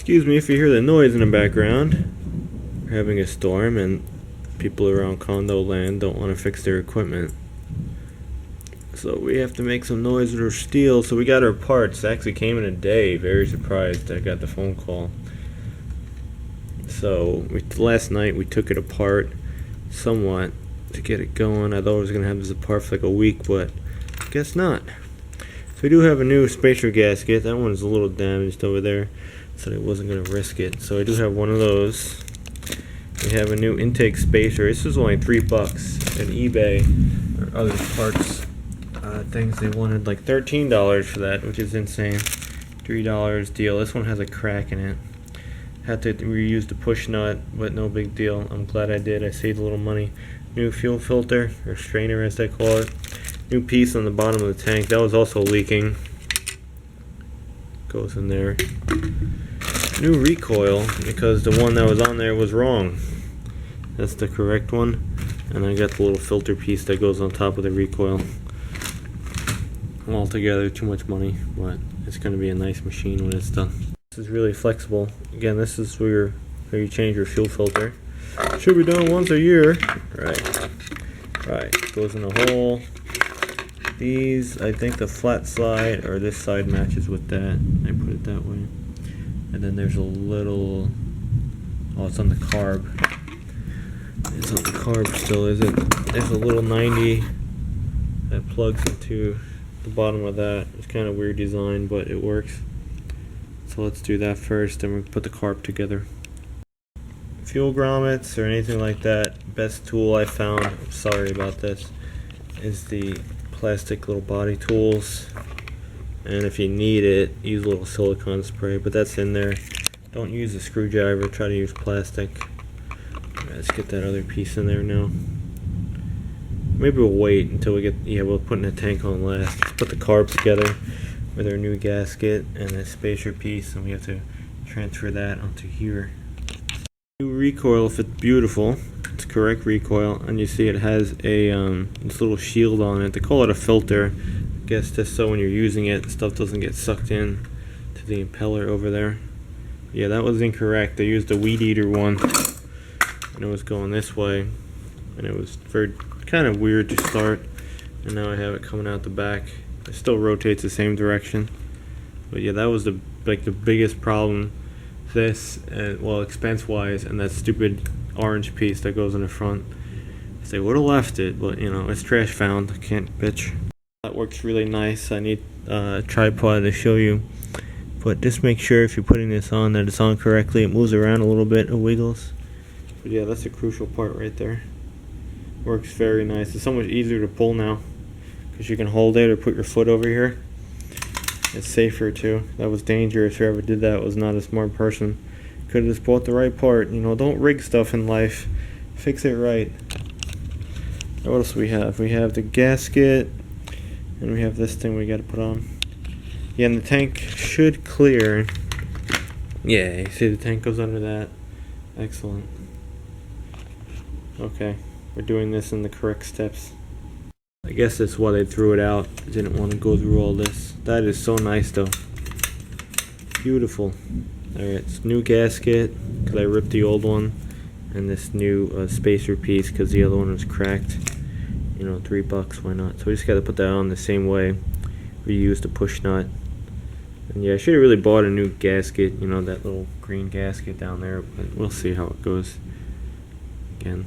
Excuse me if you hear the noise in the background. We're having a storm and people around condo land don't want to fix their equipment. So we have to make some noise with our Stihl. So we got our parts. It actually came in a day. Very surprised I got the phone call. So last night we took it apart somewhat to get it going. I thought I was going to have this apart for like a week, but guess not. So we do have a new spacer gasket. That one's a little damaged over there, so I wasn't going to risk it. So I do have one of those. We have a new intake spacer. This was only $3 on eBay or other parts things. They wanted like $13 for that, which is insane. $3 deal. This one has a crack in it. Had to reuse the push nut, but no big deal. I'm glad I did. I saved a little money. New fuel filter, or strainer as they call it. New piece on the bottom of the tank. That was also leaking. Goes in there. New recoil, because the one that was on there was wrong. That's the correct one. And I got the little filter piece that goes on top of the recoil. Altogether, too much money, but it's going to be a nice machine when it's done. This is really flexible. Again, this is where you change your fuel filter. Should be done once a year. Right. Goes in a hole. These, I think the flat side or this side matches with that. I put it that way. And then there's a little. Oh, it's on the carb. It's on the carb still, is it? There's a little 90 that plugs into the bottom of that. It's kind of weird design, but it works. So let's do that first, then we put the carb together. Fuel grommets or anything like that, best tool I found, I'm sorry about this, is the plastic little body tools. And if you need it, use a little silicone spray, but that's in there. Don't use a screwdriver, try to use plastic. Let's get that other piece in there now. Maybe we'll wait until we get, we'll put in the tank on last. Let's put the carb together with our new gasket and a spacer piece, and we have to transfer that onto here. New recoil fits beautiful. It's correct recoil, and you see it has a this little shield on it. They call it a filter. I guess just so when you're using it, stuff doesn't get sucked in to the impeller over there. Yeah, that was incorrect. They used a weed eater one, and it was going this way, and it was very kind of weird to start. And now I have it coming out the back. It still rotates the same direction, but yeah, that was the biggest problem. This, well, expense-wise, and that stupid orange piece that goes in the front. They would have left it, but it's trash found. I can't bitch. That works really nice. I need a tripod to show you, but just make sure if you're putting this on that it's on correctly. It moves around a little bit, it wiggles. But yeah, that's a crucial part right there. Works very nice. It's so much easier to pull now, because you can hold it or put your foot over here. It's safer too. That was dangerous. Whoever did that was not a smart person. Could have just bought the right part. Don't rig stuff in life. Fix it right. What else do we have? We have the gasket, and we have this thing we got to put on. Yeah, and the tank should clear. Yeah, you see the tank goes under that. Excellent. Okay, we're doing this in the correct steps. I guess that's why they threw it out. Didn't want to go through all this. That is so nice though. Beautiful. Alright, it's new gasket because I ripped the old one, and this new spacer piece because the other one was cracked. $3, why not? So we just got to put that on the same way. Reuse the push nut. And yeah, I should have really bought a new gasket, that little green gasket down there, but we'll see how it goes. Again,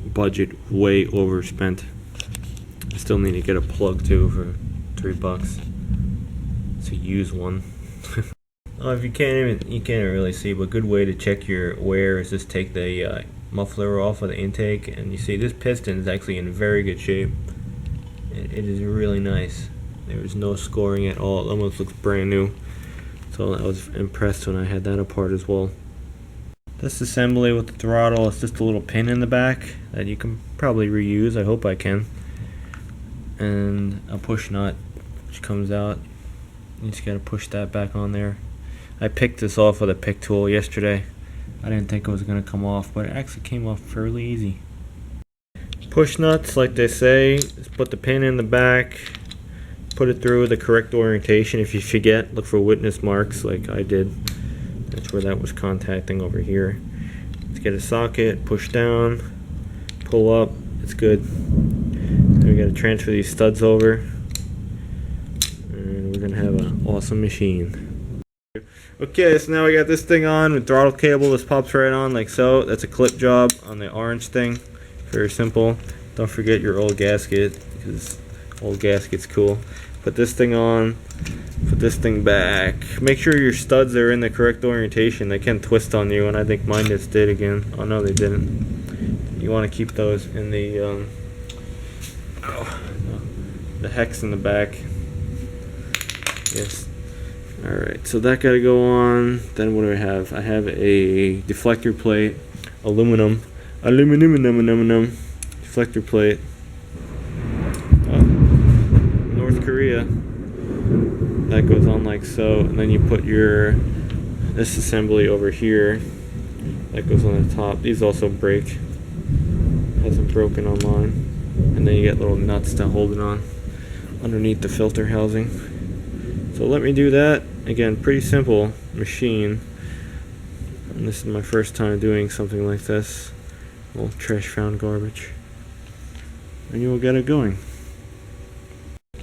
budget way overspent. I still need to get a plug too for $3 to use one. If you can't really see, but a good way to check your wear is just take the muffler off of the intake, and you see this piston is actually in very good shape. It is really nice. There is no scoring at all. It almost looks brand new. So I was impressed when I had that apart as well. This assembly with the throttle is just a little pin in the back that you can probably reuse. I hope I can. And a push nut which comes out. You just gotta push that back on there. I picked this off with a pick tool yesterday. I didn't think it was gonna come off, but it actually came off fairly easy. Push nuts, like they say, just put the pin in the back, put it through the correct orientation. If you forget, look for witness marks like I did. That's where that was contacting over here. Let's get a socket, push down, pull up, it's good. Then we gotta transfer these studs over, and we're gonna have an awesome machine. Okay, so now we got this thing on with throttle cable. This pops right on like so. That's a clip job on the orange thing. Very simple. Don't forget your old gasket, because old gasket's cool. Put this thing on, put this thing back. Make sure your studs are in the correct orientation. They can twist on you, and I think mine just did again. Oh no, they didn't. You want to keep those in the hex in the back. Yes. Alright, so that gotta go on. Then what do I have? I have a deflector plate, aluminum deflector plate. North Korea. That goes on like so, and then you put this assembly over here. That goes on the top. These also break. Hasn't broken on mine. And then you get little nuts to hold it on underneath the filter housing. So let me do that. Again, pretty simple machine. And this is my first time doing something like this. Old trash found garbage. And you will get it going.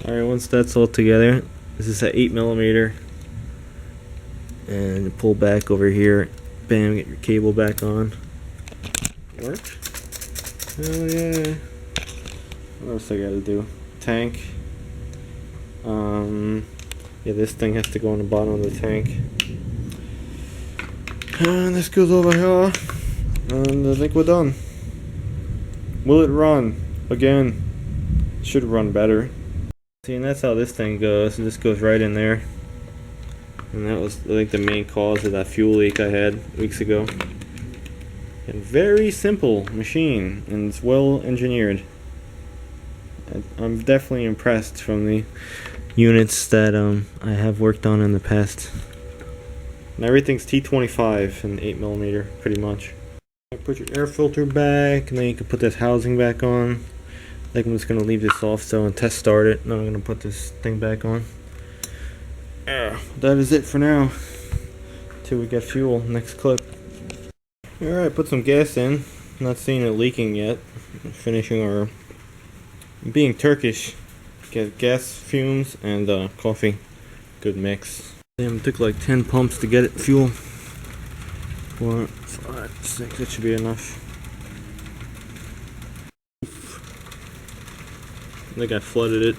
Alright, once that's all together, this is an 8mm. And you pull back over here. Bam, get your cable back on. Worked? Hell yeah. What else I gotta do? Tank. Yeah, this thing has to go on the bottom of the tank. And this goes over here. And I think we're done. Will it run? Again, it should run better. See, and that's how this thing goes. This goes right in there. And that was, I think, the main cause of that fuel leak I had weeks ago. And very simple machine, and it's well engineered. I'm definitely impressed from the units that I have worked on in the past. And everything's T25 and 8mm, pretty much. Put your air filter back, and then you can put this housing back on. I think I'm just going to leave this off so and test start it. Then I'm going to put this thing back on. That is it for now. Till we get fuel. Next clip. Alright, put some gas in. Not seeing it leaking yet. Finishing our... Being Turkish. Get gas fumes and coffee. Good mix. Damn, it took like 10 pumps to get it fuel. 4, 5, 6, that should be enough. I think I flooded it.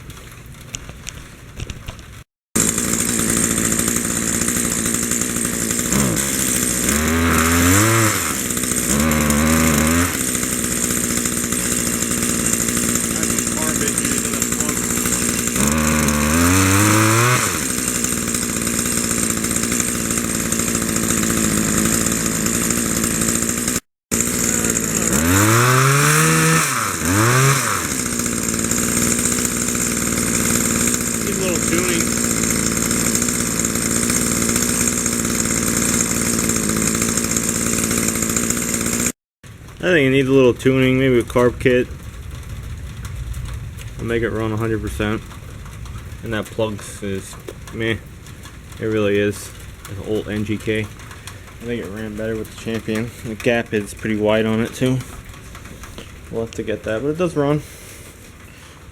I think it needs a little tuning, maybe a carb kit. I'll make it run 100%. And that plugs is meh. It really is. It's an old NGK. I think it ran better with the Champion. The gap is pretty wide on it too. We'll have to get that, but it does run.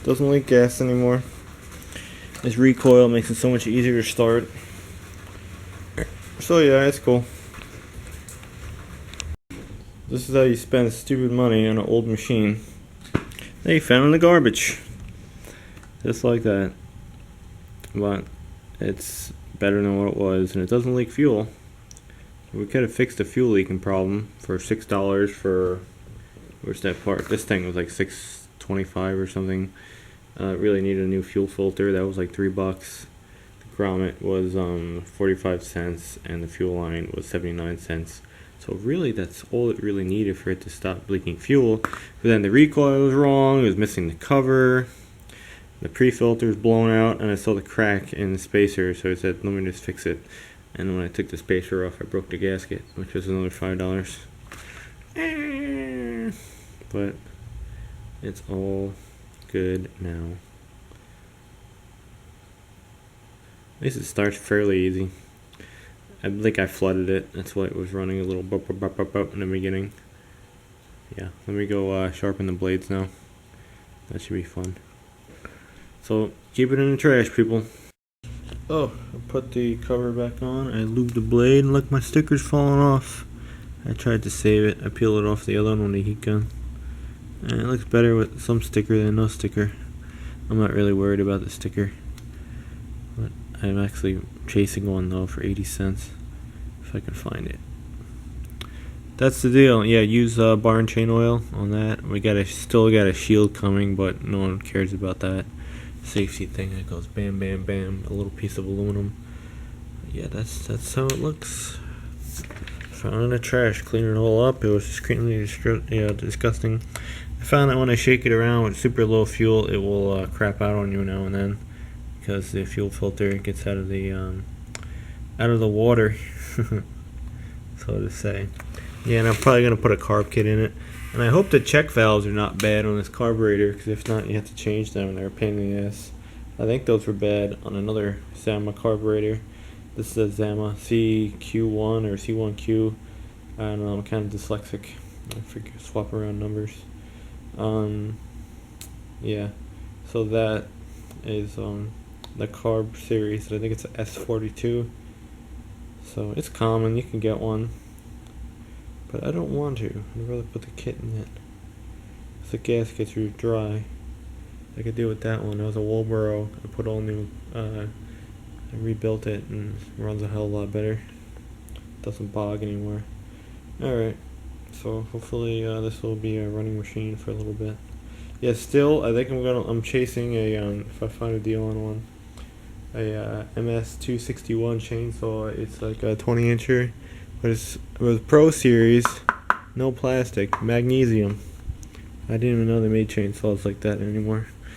Doesn't leak gas anymore. This recoil makes it so much easier to start. So yeah, it's cool. This is how you spend stupid money on an old machine that you found in the garbage. Just like that. But it's better than what it was, and it doesn't leak fuel. We could have fixed the fuel leaking problem for $6 for... Where's that part? This thing was like $6.25 or something. It really needed a new fuel filter. That was like $3. The grommet was 45 cents, and the fuel line was 79 cents. So really, that's all it really needed for it to stop leaking fuel. But then the recoil was wrong. It was missing the cover. The pre-filter was blown out, and I saw the crack in the spacer. So I said, let me just fix it. And when I took the spacer off, I broke the gasket, which was another $5. But it's all good now. least it starts fairly easy. I think I flooded it. That's why it was running a little bop, bop, bop, bop, bop in the beginning. Yeah, let me go sharpen the blades now. That should be fun. So, keep it in the trash, people. Oh, I put the cover back on. I lubed the blade, and look, my sticker's falling off. I tried to save it. I peeled it off the other one with a heat gun. And it looks better with some sticker than no sticker. I'm not really worried about the sticker. But I'm actually chasing one, though, for 80 cents. If I can find it. That's the deal. Yeah, use bar and chain oil on that. We still got a shield coming, but no one cares about that safety thing. It goes bam, bam, bam. A little piece of aluminum. Yeah, that's how it looks. Found it in the trash, cleaning it all up. It was extremely disgusting. I found that when I shake it around with super low fuel, it will crap out on you now and then because the fuel filter gets out of the water, so to say. Yeah, and I'm probably gonna put a carb kit in it. And I hope the check valves are not bad on this carburetor, because if not, you have to change them, and they're a pain in the ass. I think those were bad on another Zama carburetor. This is a Zama CQ1 or C1Q. I don't know, I'm kind of dyslexic. I swap around numbers. Yeah, so that is the carb series. I think it's a S42. So it's common, you can get one. But I don't want to. I'd rather put the kit in it. If the gaskets are dry, I could do with that one. It was a Walboro. I put all new. I rebuilt it and it runs a hell of a lot better. Doesn't bog anymore. All right. So hopefully this will be a running machine for a little bit. Yeah. Still, I think I'm chasing a if I find a deal on one, a MS261 chainsaw. It's like a 20-incher. But it's with Pro Series, no plastic, magnesium. I didn't even know they made chainsaws like that anymore.